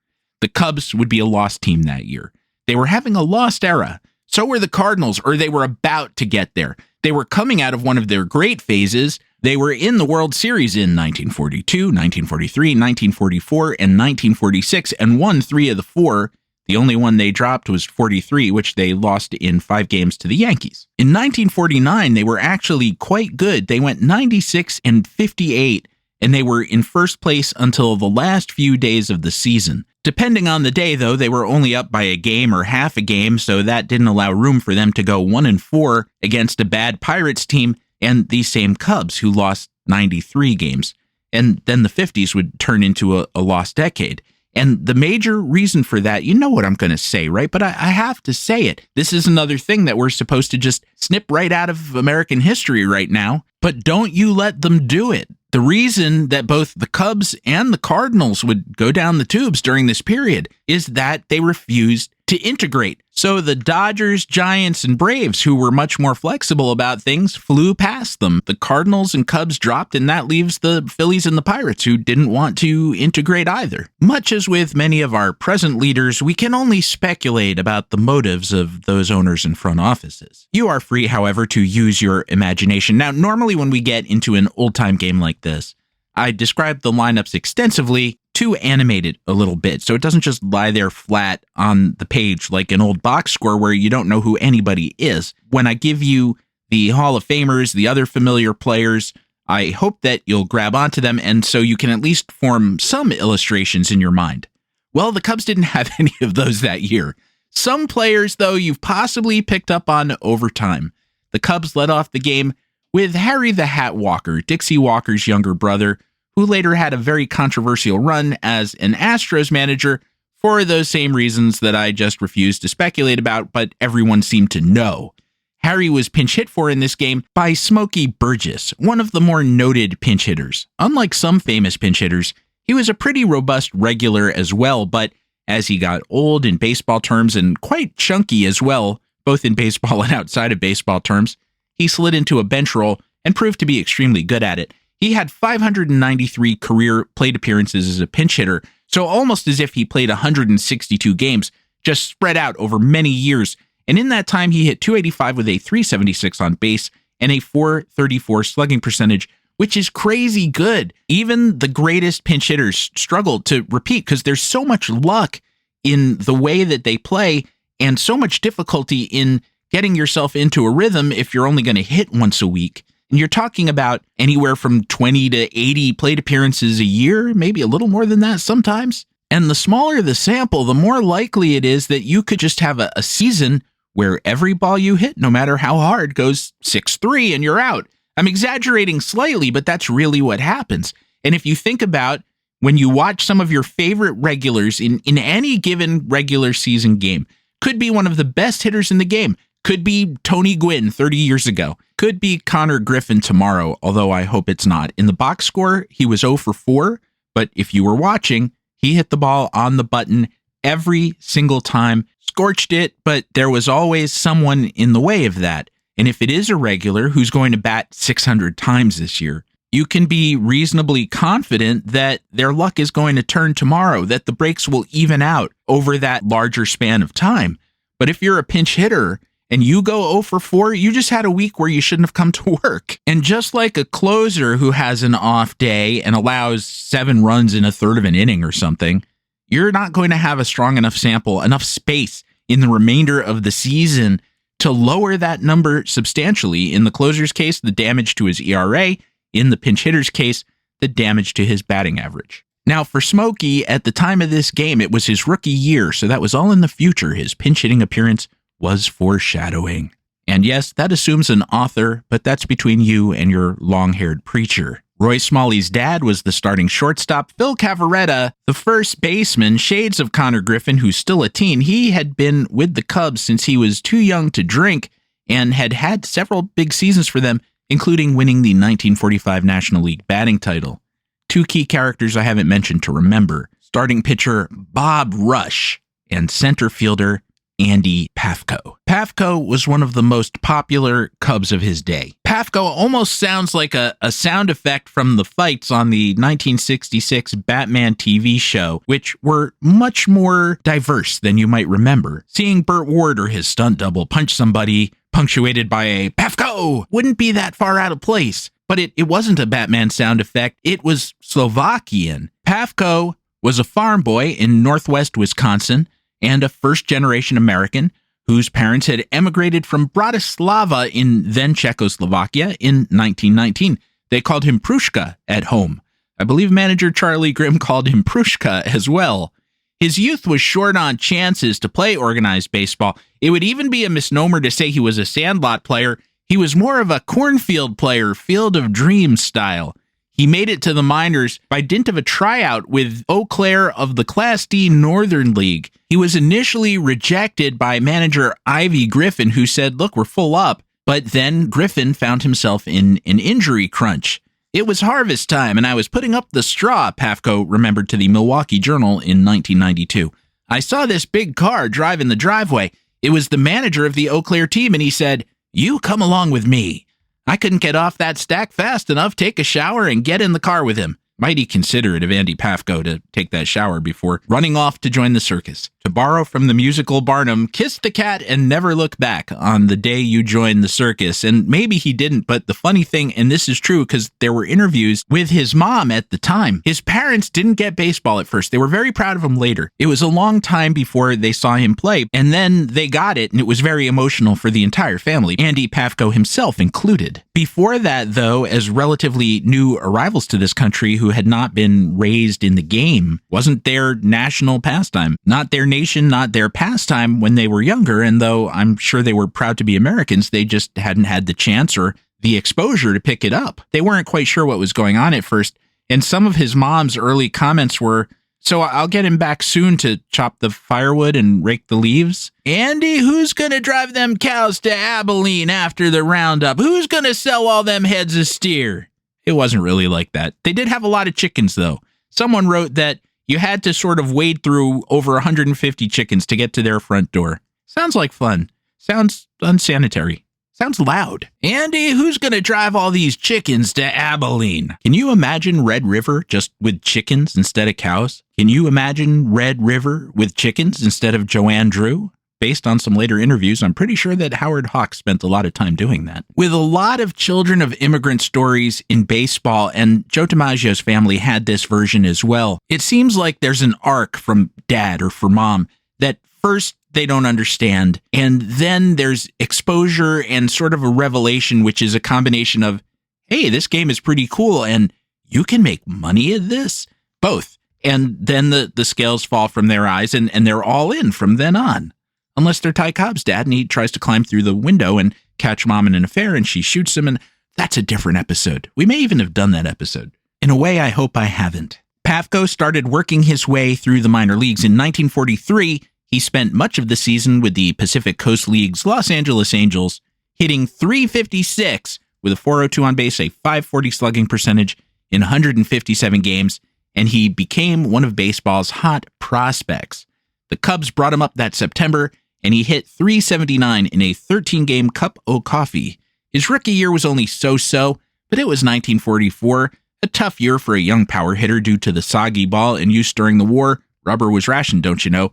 Speaker 1: The Cubs would be a lost team that year. They were having a lost era. So were the Cardinals, or they were about to get there. They were coming out of one of their great phases. They were in the World Series in 1942, 1943, 1944, and 1946, and won 3 of the 4. The only one they dropped was 43, which they lost in 5 games to the Yankees. In 1949, they were actually quite good. They went 96 and 58, and they were in first place until the last few days of the season. Depending on the day, though, they were only up by a game or half a game, so that didn't allow room for them to go 1-4 against a bad Pirates team and these same Cubs, who lost 93 games. And then the 50s would turn into a lost decade. And the major reason for that, you know what I'm going to say, right? But I have to say it. This is another thing that we're supposed to just snip right out of American history right now. But don't you let them do it. The reason that both the Cubs and the Cardinals would go down the tubes during this period is that they refused to integrate. So the Dodgers, Giants, and Braves, who were much more flexible about things, flew past them. The Cardinals and Cubs dropped, and that leaves the Phillies and the Pirates, who didn't want to integrate either. Much as with many of our present leaders, we can only speculate about the motives of those owners and front offices. You are free, however, to use your imagination. Now, normally when we get into an old-time game like this, I describe the lineups extensively to animate it a little bit, so it doesn't just lie there flat on the page like an old box score where you don't know who anybody is. When I give you the Hall of Famers, the other familiar players, I hope that you'll grab onto them, and so you can at least form some illustrations in your mind. Well, the Cubs didn't have any of those that year. Some players, though, you've possibly picked up on over time. The Cubs led off the game with Harry the Hat Walker, Dixie Walker's younger brother, who later had a very controversial run as an Astros manager for those same reasons that I just refused to speculate about, but everyone seemed to know. Harry was pinch hit for in this game by Smokey Burgess, one of the more noted pinch hitters. Unlike some famous pinch hitters, he was a pretty robust regular as well, but as he got old in baseball terms and quite chunky as well, both in baseball and outside of baseball terms, he slid into a bench role and proved to be extremely good at it. He had 593 career plate appearances as a pinch hitter, so almost as if he played 162 games, just spread out over many years. And in that time, he hit .285 with a .376 on base and a .434 slugging percentage, which is crazy good. Even the greatest pinch hitters struggle to repeat because there's so much luck in the way that they play and so much difficulty in getting yourself into a rhythm if you're only going to hit once a week. And you're talking about anywhere from 20 to 80 plate appearances a year, maybe a little more than that sometimes. And the smaller the sample, the more likely it is that you could just have a season where every ball you hit, no matter how hard, goes 6-3 and you're out. I'm exaggerating slightly, but that's really what happens. And if you think about when you watch some of your favorite regulars in any given regular season game, could be one of the best hitters in the game, could be Tony Gwynn 30 years ago, could be Connor Griffin tomorrow, although I hope it's not. In the box score, he was 0 for 4, but if you were watching, he hit the ball on the button every single time, scorched it, but there was always someone in the way of that. And if it is a regular who's going to bat 600 times this year, you can be reasonably confident that their luck is going to turn tomorrow, that the breaks will even out over that larger span of time. But if you're a pinch hitter and you go 0 for 4, you just had a week where you shouldn't have come to work. And just like a closer who has an off day and allows 7 runs in a third of an inning or something, you're not going to have a strong enough sample, enough space in the remainder of the season to lower that number substantially. In the closer's case, the damage to his ERA. In the pinch hitter's case, the damage to his batting average. Now, for Smokey, at the time of this game, it was his rookie year, so that was all in the future. His pinch hitting appearance was foreshadowing. And yes, that assumes an author, but that's between you and your long-haired preacher. Roy Smalley's dad was the starting shortstop. Phil Cavaretta, the first baseman, shades of Connor Griffin, who's still a teen. He had been with the Cubs since he was too young to drink and had had several big seasons for them, including winning the 1945 National League batting title. 2 key characters I haven't mentioned to remember: starting pitcher Bob Rush and center fielder Andy Pafko. Pafko was one of the most popular Cubs of his day. Pafko almost sounds like a sound effect from the fights on the 1966 Batman TV show, which were much more diverse than you might remember. Seeing Burt Ward or his stunt double punch somebody punctuated by a Pafko wouldn't be that far out of place. But it wasn't a Batman sound effect. It was Slovakian. Pafko was a farm boy in northwest Wisconsin and a first-generation American whose parents had emigrated from Bratislava in then Czechoslovakia in 1919. They called him Prushka at home. I believe manager Charlie Grimm called him Prushka as well. His youth was short on chances to play organized baseball. It would even be a misnomer to say he was a sandlot player. He was more of a cornfield player, Field of Dreams style. He made it to the minors by dint of a tryout with Eau Claire of the Class D Northern League. He was initially rejected by manager Ivy Griffin, who said, "Look, we're full up." But then Griffin found himself in an injury crunch. "It was harvest time, and I was putting up the straw," Pafko remembered to the Milwaukee Journal in 1992. "I saw this big car drive in the driveway. It was the manager of the Eau Claire team, and he said, 'You come along with me.' I couldn't get off that stack fast enough, take a shower, and get in the car with him." Mighty considerate of Andy Pafko to take that shower before running off to join the circus. To borrow from the musical Barnum, kiss the cat and never look back on the day you join the circus. And maybe he didn't, but the funny thing, and this is true because there were interviews with his mom at the time, his parents didn't get baseball at first. They were very proud of him later. It was a long time before they saw him play, and then they got it, and it was very emotional for the entire family, Andy Pafko himself included. Before that, though, as relatively new arrivals to this country who had not been raised in the game, wasn't their national pastime, not their nation, not their pastime when they were younger. And though I'm sure they were proud to be Americans, they just hadn't had the chance or the exposure to pick it up. They weren't quite sure what was going on at first. And some of his mom's early comments were, "So I'll get him back soon to chop the firewood and rake the leaves. Andy, who's going to drive them cows to Abilene after the roundup? Who's going to sell all them heads of steer?" It wasn't really like that. They did have a lot of chickens, though. Someone wrote that you had to sort of wade through over 150 chickens to get to their front door. Sounds like fun. Sounds unsanitary. Sounds loud. Andy, who's going to drive all these chickens to Abilene? Can you imagine Red River just with chickens instead of cows? Can you imagine Red River with chickens instead of Joanne Drew? Based on some later interviews, I'm pretty sure that Howard Hawks spent a lot of time doing that. With a lot of children of immigrant stories in baseball, and Joe DiMaggio's family had this version as well, it seems like there's an arc from dad or for mom that first they don't understand, and then there's exposure and sort of a revelation, which is a combination of, hey, this game is pretty cool, and you can make money at this? Both. And then the scales fall from their eyes, and they're all in from then on. Unless they're Ty Cobb's dad and he tries to climb through the window and catch mom in an affair and she shoots him, and that's a different episode. We may even have done that episode. In a way, I hope I haven't. Pafko started working his way through the minor leagues. In 1943, he spent much of the season with the Pacific Coast League's Los Angeles Angels, hitting .356 with a .402 on base, a .540 slugging percentage in 157 games, and he became one of baseball's hot prospects. The Cubs brought him up that September, and he hit .379 in a 13-game cup o' coffee. His rookie year was only so-so, but it was 1944, a tough year for a young power hitter due to the soggy ball in use during the war. Rubber was rationed, don't you know?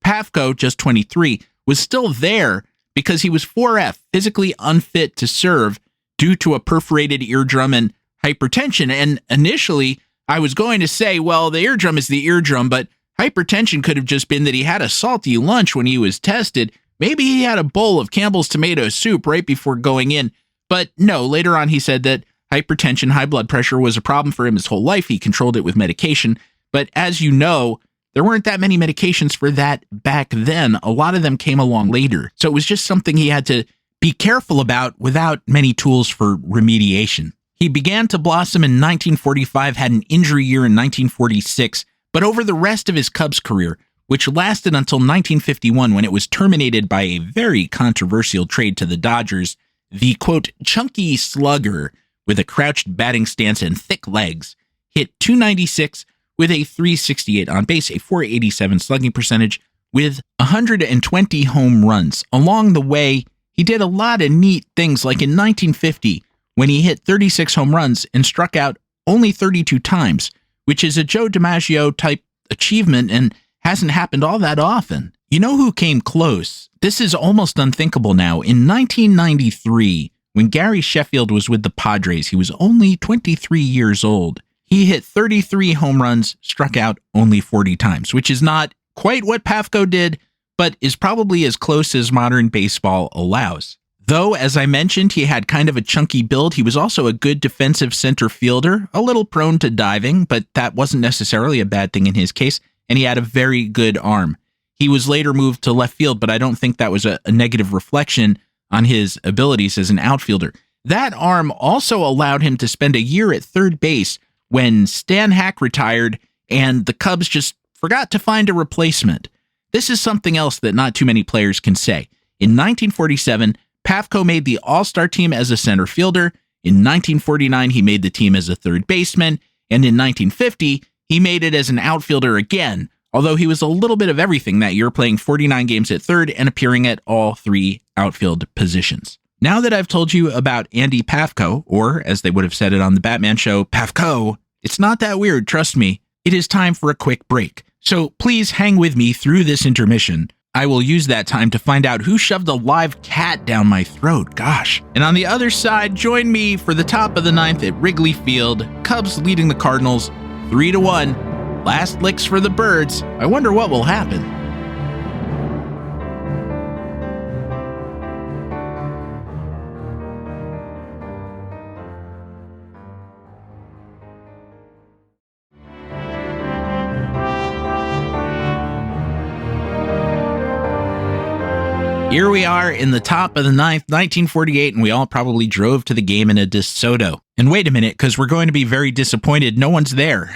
Speaker 1: Pafko, just 23, was still there because he was 4F, physically unfit to serve due to a perforated eardrum and hypertension. And initially, I was going to say, well, the eardrum is the eardrum, but hypertension could have just been that he had a salty lunch when he was tested. Maybe he had a bowl of Campbell's tomato soup right before going in. But no, later on he said that hypertension, high blood pressure, was a problem for him his whole life. He controlled it with medication. But as you know, there weren't that many medications for that back then. A lot of them came along later. So it was just something he had to be careful about without many tools for remediation. He began to blossom in 1945, had an injury year in 1946, but over the rest of his Cubs career, which lasted until 1951 when it was terminated by a very controversial trade to the Dodgers, the, quote, chunky slugger with a crouched batting stance and thick legs hit .296 with a .368 on base, a .487 slugging percentage with 120 home runs. Along the way, he did a lot of neat things, like in 1950 when he hit 36 home runs and struck out only 32 times, which is a Joe DiMaggio type achievement and hasn't happened all that often. You know who came close? This is almost unthinkable now. In 1993, when Gary Sheffield was with the Padres, he was only 23 years old. He hit 33 home runs, struck out only 40 times, which is not quite what Pafko did, but is probably as close as modern baseball allows. Though, as I mentioned, he had kind of a chunky build, he was also a good defensive center fielder, a little prone to diving, but that wasn't necessarily a bad thing in his case, and he had a very good arm. He was later moved to left field, but I don't think that was a negative reflection on his abilities as an outfielder. That arm also allowed him to spend a year at third base when Stan Hack retired and the Cubs just forgot to find a replacement. This is something else that not too many players can say. In 1947, Pafko made the All-Star team as a center fielder. In 1949, he made the team as a third baseman. And in 1950, he made it as an outfielder again, although he was a little bit of everything that year, playing 49 games at third and appearing at all three outfield positions. Now that I've told you about Andy Pafko, or as they would have said it on the Batman show, Pafko, it's not that weird, trust me. It is time for a quick break. So please hang with me through this intermission. I will use that time to find out who shoved a live cat down my throat, gosh. And on the other side, join me for the top of the ninth at Wrigley Field. Cubs leading the Cardinals 3-1. Last licks for the Birds. I wonder what will happen. Here we are in the top of the ninth, 1948, and we all probably drove to the game in a DeSoto. And wait a minute, because we're going to be very disappointed. No one's there.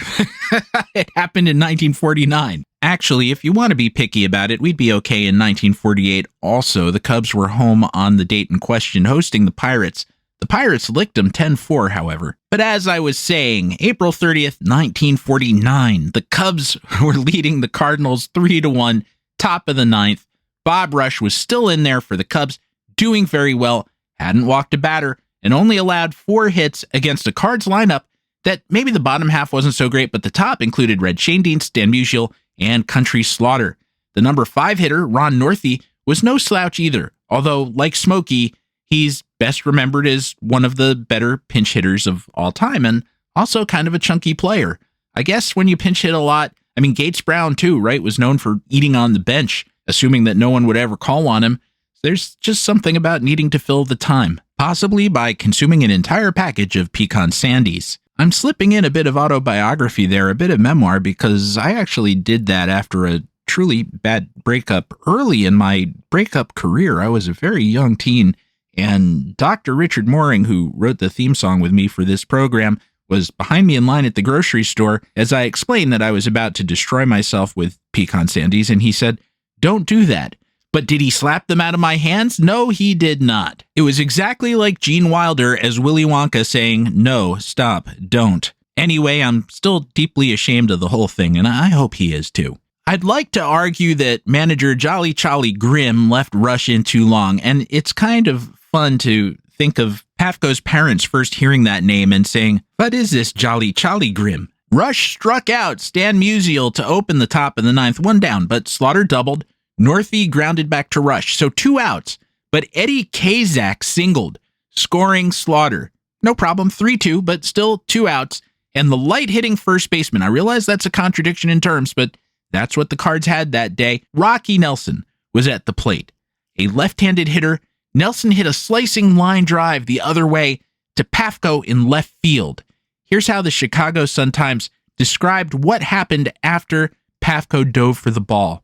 Speaker 1: It happened in 1949. Actually, if you want to be picky about it, we'd be okay in 1948 also. The Cubs were home on the date in question, hosting the Pirates. The Pirates licked them 10-4, however. But as I was saying, April 30th, 1949, the Cubs were leading the Cardinals 3-1, top of the ninth. Bob Rush was still in there for the Cubs, doing very well, hadn't walked a batter, and only allowed 4 hits against a Cards lineup that maybe the bottom half wasn't so great, but the top included Red Schoendienst, Stan Musial, and Country Slaughter. The number 5 hitter, Ron Northey, was no slouch either, although, like Smokey, he's best remembered as one of the better pinch hitters of all time, and also kind of a chunky player. I guess when you pinch hit a lot, Gates Brown too, right, was known for eating on the bench, assuming that no one would ever call on him. There's just something about needing to fill the time, possibly by consuming an entire package of pecan sandies. I'm slipping in a bit of autobiography there, a bit of memoir, because I actually did that after a truly bad breakup early in my breakup career. I was a very young teen, and Dr. Richard Mooring, who wrote the theme song with me for this program, was behind me in line at the grocery store as I explained that I was about to destroy myself with pecan sandies, and he said, "Don't do that." But did he slap them out of my hands? No, he did not. It was exactly like Gene Wilder as Willy Wonka saying, "No, stop, don't." Anyway, I'm still deeply ashamed of the whole thing, and I hope he is too. I'd like to argue that manager Jolly Charlie Grimm left Rush in too long, and it's kind of fun to think of Pafko's parents first hearing that name and saying, "What is this Jolly Charlie Grimm?" Rush struck out Stan Musial to open the top of the 9th, 1 down, but Slaughter doubled. Northey grounded back to Rush, so 2 outs, but Eddie Kazak singled, scoring Slaughter. No problem, 3-2, but still 2 outs, and the light-hitting first baseman, I realize that's a contradiction in terms, but that's what the Cards had that day, Rocky Nelson, was at the plate. A left-handed hitter, Nelson hit a slicing line drive the other way to Pafko in left field. Here's how the Chicago Sun-Times described what happened after Pafko dove for the ball.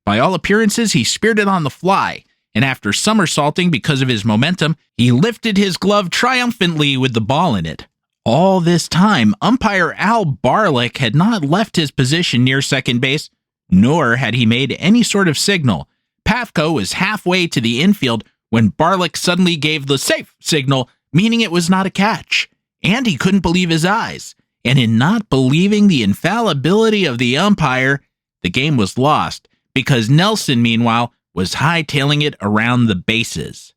Speaker 1: By all appearances, he speared it on the fly, and after somersaulting because of his momentum, he lifted his glove triumphantly with the ball in it. All this time, umpire Al Barlick had not left his position near second base, nor had he made any sort of signal. Pafko was halfway to the infield when Barlick suddenly gave the safe signal, meaning it was not a catch. And he couldn't believe his eyes. And in not believing the infallibility of the umpire, the game was lost, because Nelson, meanwhile, was hightailing it around the bases.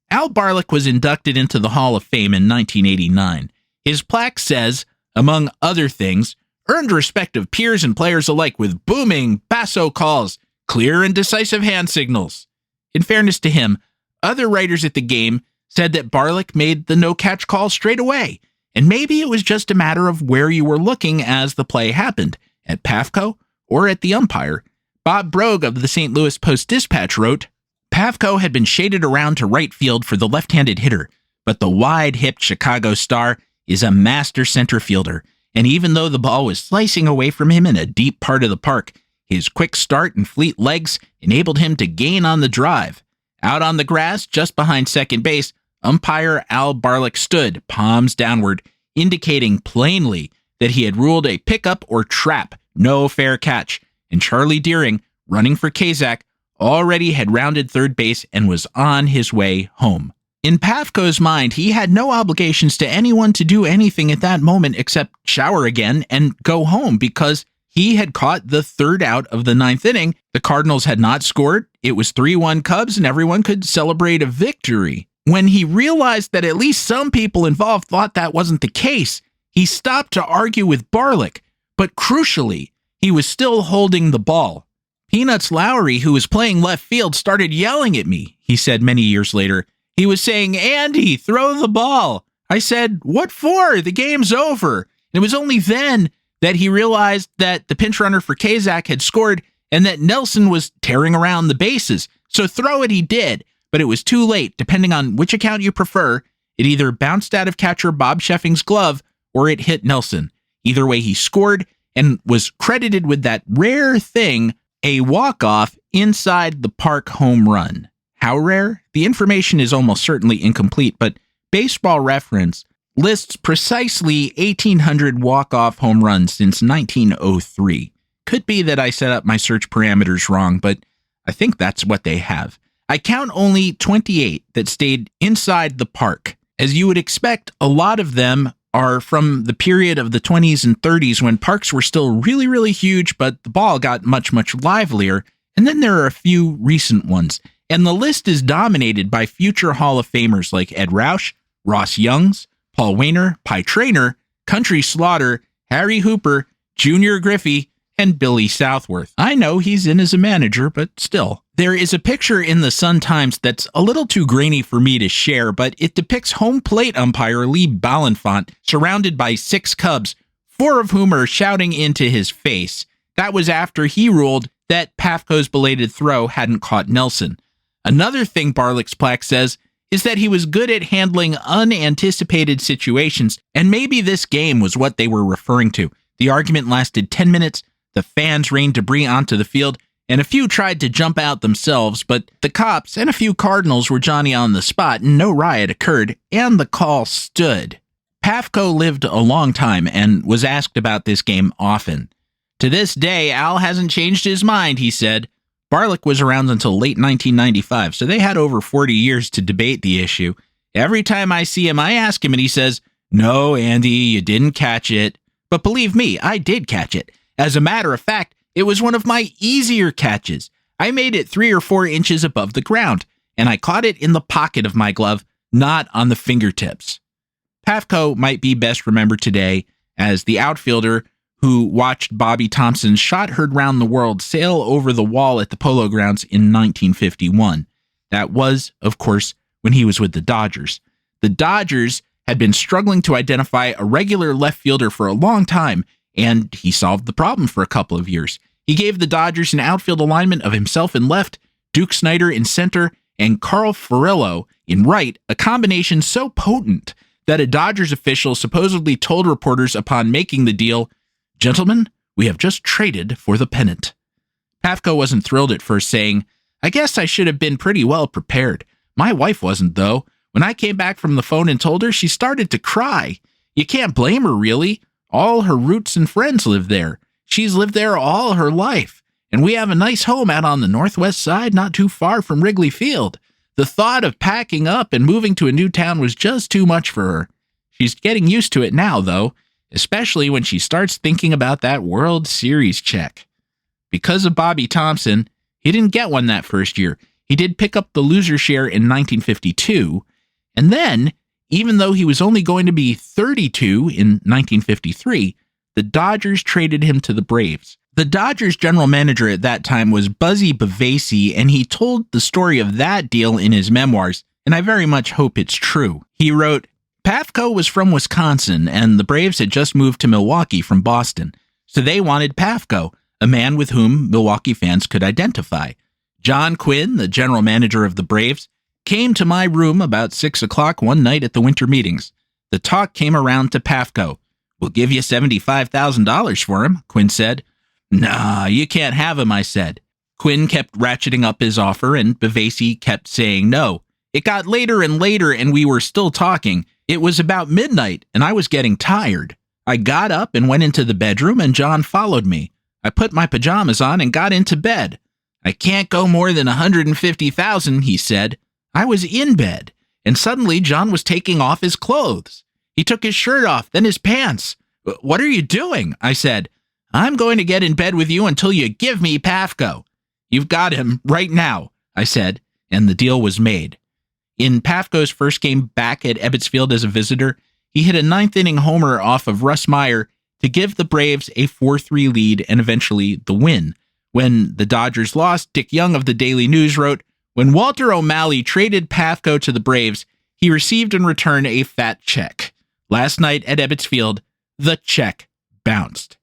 Speaker 1: Al Barlick was inducted into the Hall of Fame in 1989. His plaque says, among other things, earned respect of peers and players alike with booming basso calls, clear and decisive hand signals. In fairness to him, other writers at the game said that Barlick made the no-catch call straight away, and maybe it was just a matter of where you were looking as the play happened, at Pafko or at the umpire. Bob Brogue of the St. Louis Post-Dispatch wrote, Pafko had been shaded around to right field for the left-handed hitter, but the wide-hipped Chicago star is a master center fielder, and even though the ball was slicing away from him in a deep part of the park, his quick start and fleet legs enabled him to gain on the drive. Out on the grass, just behind second base, umpire Al Barlick stood, palms downward, indicating plainly that he had ruled a pickup or trap, no fair catch, and Charlie Deering, running for Kazak, already had rounded third base and was on his way home. In Pafko's mind, he had no obligations to anyone to do anything at that moment except shower again and go home because he had caught the 3rd out of the 9th inning. The Cardinals had not scored. It was 3-1 Cubs, and everyone could celebrate a victory. When he realized that at least some people involved thought that wasn't the case, he stopped to argue with Barlick, but crucially, he was still holding the ball. Peanuts Lowry, who was playing left field, started yelling at me, he said many years later. He was saying, "Andy, throw the ball." I said, "What for? The game's over." And it was only then that he realized that the pinch runner for Kazak had scored and that Nelson was tearing around the bases. So throw it he did, but it was too late. Depending on which account you prefer, it either bounced out of catcher Bob Sheffing's glove or it hit Nelson. Either way, he scored and was credited with that rare thing, a walk-off inside the park home run. How rare? The information is almost certainly incomplete, but Baseball Reference lists precisely 1,800 walk-off home runs since 1903. Could be that I set up my search parameters wrong, but I think that's what they have. I count only 28 that stayed inside the park. As you would expect, a lot of them are from the period of the 20s and 30s when parks were still really, really huge, but the ball got much, much livelier. And then there are a few recent ones. and the list is dominated by future Hall of Famers like Ed Roush, Ross Youngs, Paul Wainer, Pie Traynor, Country Slaughter, Harry Hooper, Junior Griffey, and Billy Southworth. I know he's in as a manager, but still. There is a picture in the Sun-Times that's a little too grainy for me to share, but it depicts home plate umpire Lee Ballenfant surrounded by 6 Cubs, 4 of whom are shouting into his face. That was after he ruled that Pafko's belated throw hadn't caught Nelson. Another thing Barlick's plaque says is that he was good at handling unanticipated situations, and maybe this game was what they were referring to. The argument lasted 10 minutes, the fans rained debris onto the field, and a few tried to jump out themselves, but the cops and a few Cardinals were Johnny on the spot, and no riot occurred, and the call stood. Pafko lived a long time and was asked about this game often. To this day, Al hasn't changed his mind, he said. Barlick was around until late 1995, so they had over 40 years to debate the issue. Every time I see him, I ask him, and he says, "No, Andy, you didn't catch it." But believe me, I did catch it. As a matter of fact, it was one of my easier catches. I made it 3 or 4 inches above the ground, and I caught it in the pocket of my glove, not on the fingertips. Pafko might be best remembered today as the outfielder who watched Bobby Thompson's shot heard round the world sail over the wall at the Polo Grounds in 1951. That was, of course, when he was with the Dodgers. The Dodgers had been struggling to identify a regular left fielder for a long time, and he solved the problem for a couple of years. He gave the Dodgers an outfield alignment of himself in left, Duke Snider in center, and Carl Furillo in right, a combination so potent that a Dodgers official supposedly told reporters upon making the deal, "Gentlemen, we have just traded for the pennant." Pafko wasn't thrilled at first, saying, "I guess I should have been pretty well prepared. My wife wasn't, though. When I came back from the phone and told her, she started to cry. You can't blame her, really. All her roots and friends live there. She's lived there all her life. And we have a nice home out on the northwest side, not too far from Wrigley Field. The thought of packing up and moving to a new town was just too much for her. She's getting used to it now, though, especially when she starts thinking about that World Series check." Because of Bobby Thompson, he didn't get one that first year. He did pick up the loser share in 1952, and then, even though he was only going to be 32 in 1953, the Dodgers traded him to the Braves. The Dodgers general manager at that time was Buzzy Bavasi, and he told the story of that deal in his memoirs, and I very much hope it's true. He wrote, "Pafko was from Wisconsin, and the Braves had just moved to Milwaukee from Boston, so they wanted Pafko, a man with whom Milwaukee fans could identify. John Quinn, the general manager of the Braves, came to my room about 6 o'clock one night at the winter meetings. The talk came around to Pafko. 'We'll give you $75,000 for him,' Quinn said. 'Nah, you can't have him,' I said. Quinn kept ratcheting up his offer, and Bavasi kept saying no. It got later and later, and we were still talking. It was about midnight, and I was getting tired. I got up and went into the bedroom, and John followed me. I put my pajamas on and got into bed. 'I can't go more than $150,000, he said. I was in bed, and suddenly John was taking off his clothes. He took his shirt off, then his pants. 'What are you doing?' I said. 'I'm going to get in bed with you until you give me Pafko.' 'You've got him right now,' I said, and the deal was made. In Pafko's first game back at Ebbets Field as a visitor, he hit a ninth-inning homer off of Russ Meyer to give the Braves a 4-3 lead and eventually the win. When the Dodgers lost, Dick Young of the Daily News wrote, "When Walter O'Malley traded Pafko to the Braves, he received in return a fat check. Last night at Ebbets Field, the check bounced."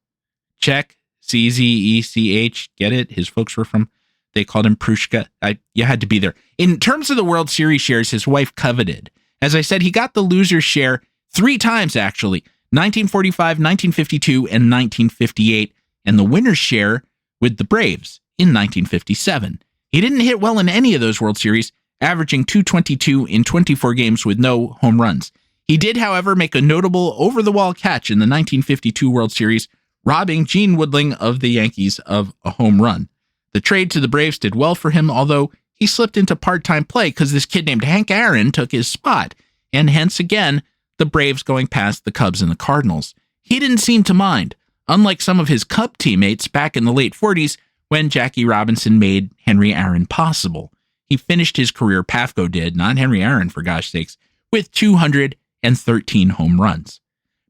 Speaker 1: Check, C-Z-E-C-H, get it? His folks were from, they called him Prushka. You had to be there. In terms of the World Series shares his wife coveted, as I said, he got the loser's share 3 times, actually, 1945, 1952, and 1958, and the winner's share with the Braves in 1957. He didn't hit well in any of those World Series, averaging .222 in 24 games with no home runs. He did, however, make a notable over-the-wall catch in the 1952 World Series, robbing Gene Woodling of the Yankees of a home run. The trade to the Braves did well for him, although he slipped into part-time play because this kid named Hank Aaron took his spot, and hence again, the Braves going past the Cubs and the Cardinals. He didn't seem to mind, unlike some of his Cub teammates back in the late 40s when Jackie Robinson made Henry Aaron possible. he finished his career, Pafko did, not Henry Aaron for gosh sakes, with 213 home runs.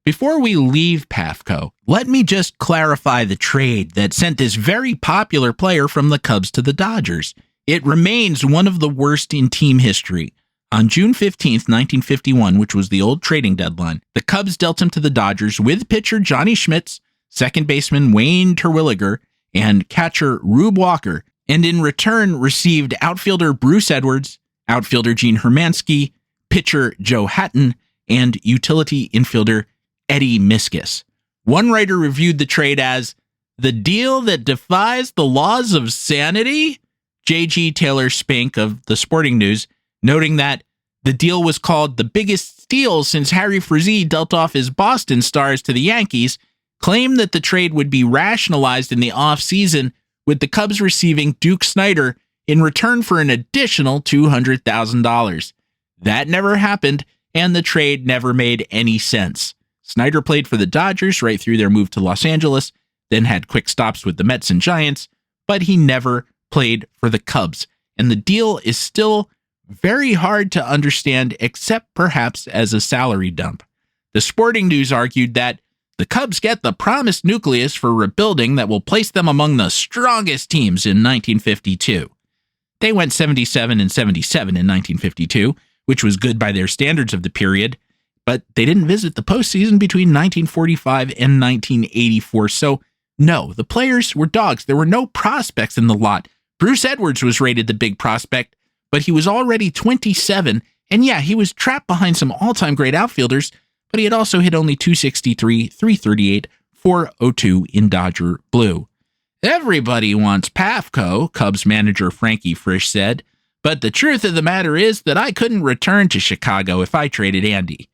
Speaker 1: Before we leave Pafko, let me just clarify the trade that sent this very popular player from the Cubs to the Dodgers. It remains one of the worst in team history. On June 15th, 1951, which was the old trading deadline, the Cubs dealt him to the Dodgers with pitcher Johnny Schmitz, second baseman Wayne Terwilliger, and catcher Rube Walker, and in return received outfielder Bruce Edwards, outfielder Gene Hermansky, pitcher Joe Hatton, and utility infielder Eddie Miskus. One writer reviewed the trade as the deal that defies the laws of sanity. J.G. Taylor Spink of the Sporting News, noting that the deal was called the biggest steal since Harry Frazee dealt off his Boston Stars to the Yankees, claimed that the trade would be rationalized in the offseason, with the Cubs receiving Duke Snider in return for an additional $200,000. That never happened, and the trade never made any sense. Snider played for the Dodgers right through their move to Los Angeles, then had quick stops with the Mets and Giants, but he never played for the Cubs. And the deal is still very hard to understand, except perhaps as a salary dump. The Sporting News argued that the Cubs get the promised nucleus for rebuilding that will place them among the strongest teams in 1952. They went 77-77 in 1952, which was good by their standards of the period, but they didn't visit the postseason between 1945 and 1984. So, no, the players were dogs. There were no prospects in the lot. Bruce Edwards was rated the big prospect, but he was already 27, and yeah, he was trapped behind some all-time great outfielders, but he had also hit only .263, .338, .402 in Dodger blue. Everybody wants Pafko, Cubs manager Frankie Frisch said, but the truth of the matter is that I couldn't return to Chicago if I traded Andy.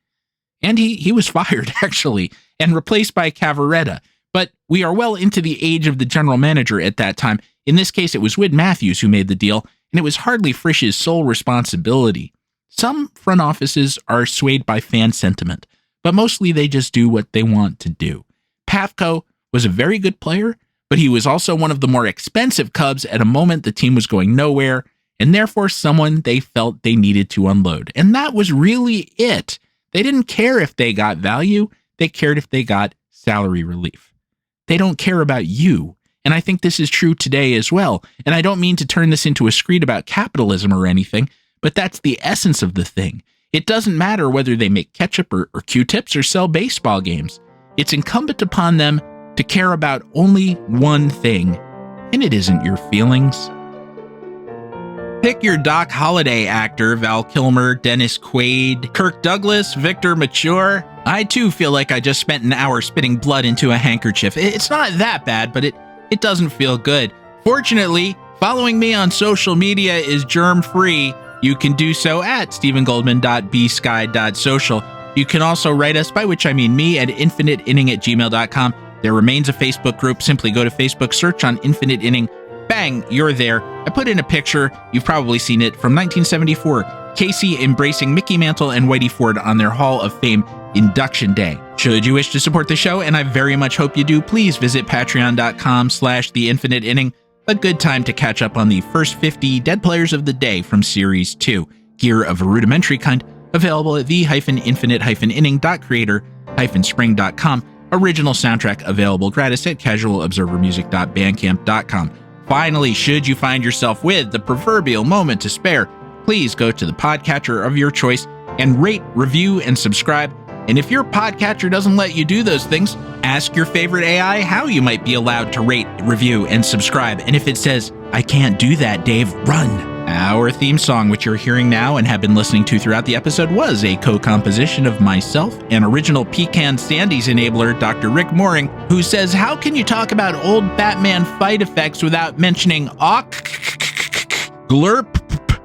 Speaker 1: And he was fired, actually, and replaced by Cavaretta. But we are well into the age of the general manager at that time. In this case, it was Whit Matthews who made the deal, and it was hardly Frisch's sole responsibility. Some front offices are swayed by fan sentiment, but mostly they just do what they want to do. Pafko was a very good player, but he was also one of the more expensive Cubs at a moment the team was going nowhere, and therefore someone they felt they needed to unload. And that was really it. They didn't care if they got value, they cared if they got salary relief. They don't care about you, and I think this is true today as well. And I don't mean to turn this into a screed about capitalism or anything, but that's the essence of the thing. It doesn't matter whether they make ketchup or Q-tips or sell baseball games. It's incumbent upon them to care about only one thing, and it isn't your feelings. Pick your Doc Holliday actor, Val Kilmer, Dennis Quaid, Kirk Douglas, Victor Mature. I too feel like I just spent an hour spitting blood into a handkerchief. It's not that bad, but it doesn't feel good. Fortunately, following me on social media is germ-free. You can do so at stephengoldman.bsky.social. You can also write us, by which I mean me, at infiniteinning@gmail.com. There remains a Facebook group. Simply go to Facebook, search on Infinite Inning. Bang, you're there. I put in a picture, you've probably seen it, from 1974, Casey embracing Mickey Mantle and Whitey Ford on their Hall of Fame induction day. Should you wish to support the show, and I very much hope you do, please visit patreon.com/theinfiniteinning. A good time to catch up on the first 50 Dead Players of the Day from Series 2. Gear of a rudimentary kind, available at the-infinite-inning.creator-spring.com. Original soundtrack available gratis at casualobservermusic.bandcamp.com. Finally, should you find yourself with the proverbial moment to spare, please go to the podcatcher of your choice and rate, review, and subscribe. And if your podcatcher doesn't let you do those things, ask your favorite AI how you might be allowed to rate, review, and subscribe. And if it says, "I can't do that, Dave," run. Our theme song, which you're hearing now and have been listening to throughout the episode, was a co-composition of myself and original Pecan Sandy's enabler, Dr. Rick Mooring, who says, how can you talk about old Batman fight effects without mentioning awk, glurp,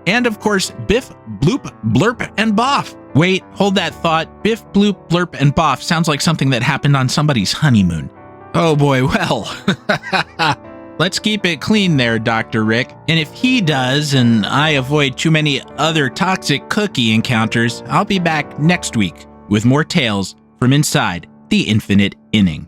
Speaker 1: and of course, biff, bloop, blurp, and boff. Wait, hold that thought. Biff, bloop, blurp, and boff sounds like something that happened on somebody's honeymoon. Oh boy, well... Let's keep it clean there, Dr. Rick. And if he does, and I avoid too many other toxic cookie encounters, I'll be back next week with more tales from inside the Infinite Inning.